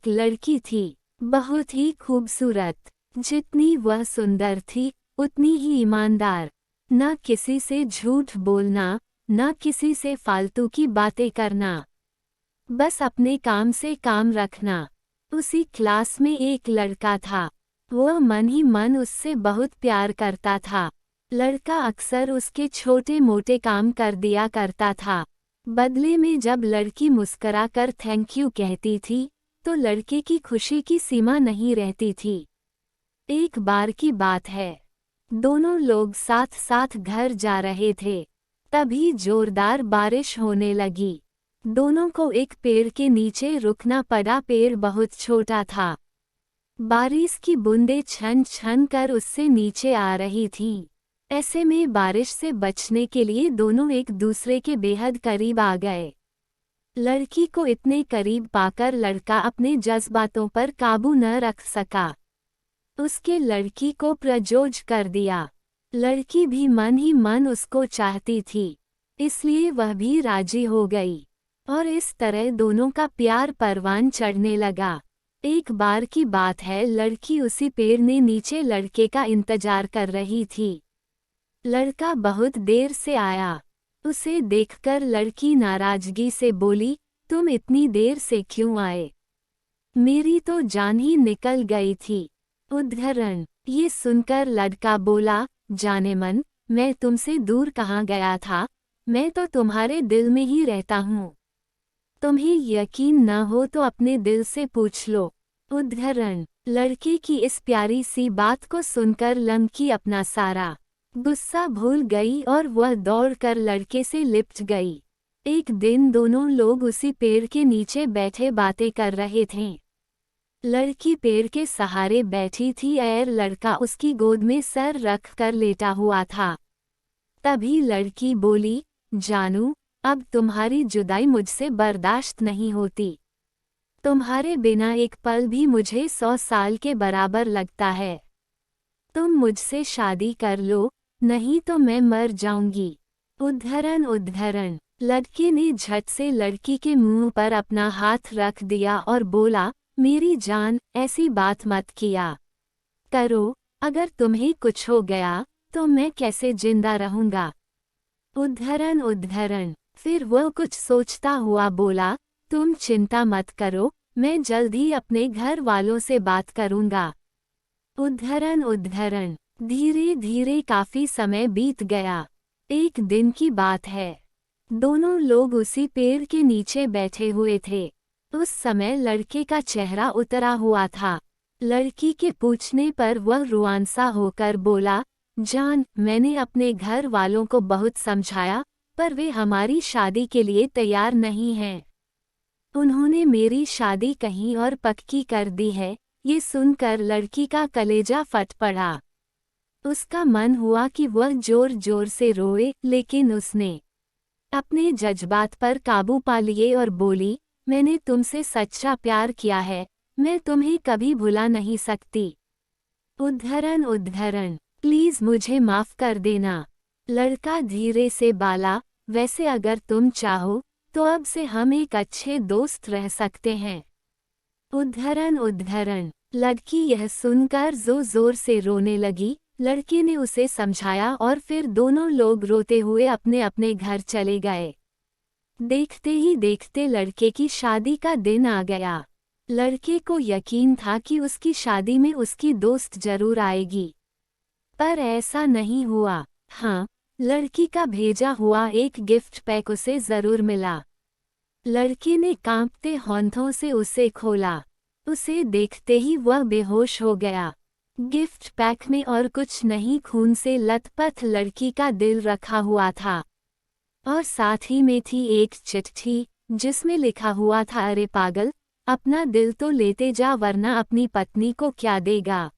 लड़की थी, बहुत ही खूबसूरत। जितनी वह सुंदर थी उतनी ही ईमानदार। न किसी से झूठ बोलना, न किसी से फालतू की बातें करना, बस अपने काम से काम रखना। उसी क्लास में एक लड़का था, वह मन ही मन उससे बहुत प्यार करता था। लड़का अक्सर उसके छोटे मोटे काम कर दिया करता था। बदले में जब लड़की मुस्कुराकर थैंक यू कहती थी तो लड़के की खुशी की सीमा नहीं रहती थी। एक बार की बात है, दोनों लोग साथ साथ घर जा रहे थे, तभी जोरदार बारिश होने लगी। दोनों को एक पेड़ के नीचे रुकना पड़ा। पेड़ बहुत छोटा था, बारिश की बूंदें छन छन कर उससे नीचे आ रही थीं। ऐसे में बारिश से बचने के लिए दोनों एक दूसरे के बेहद करीब आ गए। लड़की को इतने करीब पाकर लड़का अपने जज्बातों पर काबू न रख सका। उसके लड़की को प्रपोज कर दिया। लड़की भी मन ही मन उसको चाहती थी, इसलिए वह भी राजी हो गई और इस तरह दोनों का प्यार परवान चढ़ने लगा। एक बार की बात है, लड़की उसी पेड़ ने नीचे लड़के का इंतजार कर रही थी। लड़का बहुत देर से आया। उसे देखकर लड़की नाराजगी से बोली, तुम इतनी देर से क्यों आए? मेरी तो जान ही निकल गई थी। उद्धरण। ये सुनकर लड़का बोला, जाने मन, मैं तुमसे दूर कहाँ गया था, मैं तो तुम्हारे दिल में ही रहता हूँ। तुम्हें यकीन न हो तो अपने दिल से पूछ लो। उद्धरण। लड़के की इस प्यारी सी बात को सुनकर लड़की अपना सारा गुस्सा भूल गई और वह दौड़कर लड़के से लिपट गई। एक दिन दोनों लोग उसी पेड़ के नीचे बैठे बातें कर रहे थे। लड़की पेड़ के सहारे बैठी थी और लड़का उसकी गोद में सर रख कर लेटा हुआ था। तभी लड़की बोली, जानू, अब तुम्हारी जुदाई मुझसे बर्दाश्त नहीं होती। तुम्हारे बिना एक पल भी मुझे 100 साल के बराबर लगता है। तुम मुझसे शादी कर लो, नहीं तो मैं मर जाऊंगी। उद्धरण। उद्धरण। लड़के ने झट से लड़की के मुंह पर अपना हाथ रख दिया और बोला, मेरी जान, ऐसी बात मत किया करो। अगर तुम्हें कुछ हो गया तो मैं कैसे जिंदा रहूंगा? उद्धरण। उद्धरण। फिर वह कुछ सोचता हुआ बोला, तुम चिंता मत करो, मैं जल्द ही अपने घर वालों से बात करूंगा। उद्धरण। उद्धरण। धीरे धीरे काफी समय बीत गया। एक दिन की बात है, दोनों लोग उसी पेड़ के नीचे बैठे हुए थे। उस समय लड़के का चेहरा उतरा हुआ था। लड़की के पूछने पर वह रुआंसा होकर बोला, जान, मैंने अपने घर वालों को बहुत समझाया, पर वे हमारी शादी के लिए तैयार नहीं हैं। उन्होंने मेरी शादी कहीं और पक्की कर दी है। ये सुनकर लड़की का कलेजा फट पड़ा। उसका मन हुआ कि वह जोर जोर से रोए, लेकिन उसने अपने जज्बात पर काबू पा लिए और बोली, मैंने तुमसे सच्चा प्यार किया है, मैं तुम्हें कभी भुला नहीं सकती। उद्धरण। उद्धरण। प्लीज मुझे माफ कर देना। लड़का धीरे से बोला, वैसे अगर तुम चाहो तो अब से हम एक अच्छे दोस्त रह सकते हैं। उद्धरण। उद्धरण। लड़की यह सुनकर जोर से रोने लगी। लड़के ने उसे समझाया और फिर दोनों लोग रोते हुए अपने अपने घर चले गए। देखते ही देखते लड़के की शादी का दिन आ गया। लड़के को यकीन था कि उसकी शादी में उसकी दोस्त जरूर आएगी, पर ऐसा नहीं हुआ। हाँ, लड़की का भेजा हुआ एक गिफ्ट पैक उसे जरूर मिला। लड़के ने कांपते हाथों से उसे खोला। उसे देखते ही वह बेहोश हो गया। गिफ्ट पैक में और कुछ नहीं, खून से लथपथ लड़की का दिल रखा हुआ था और साथ ही में थी एक चिट्ठी जिसमें लिखा हुआ था, अरे पागल, अपना दिल तो लेते जा वरना अपनी पत्नी को क्या देगा।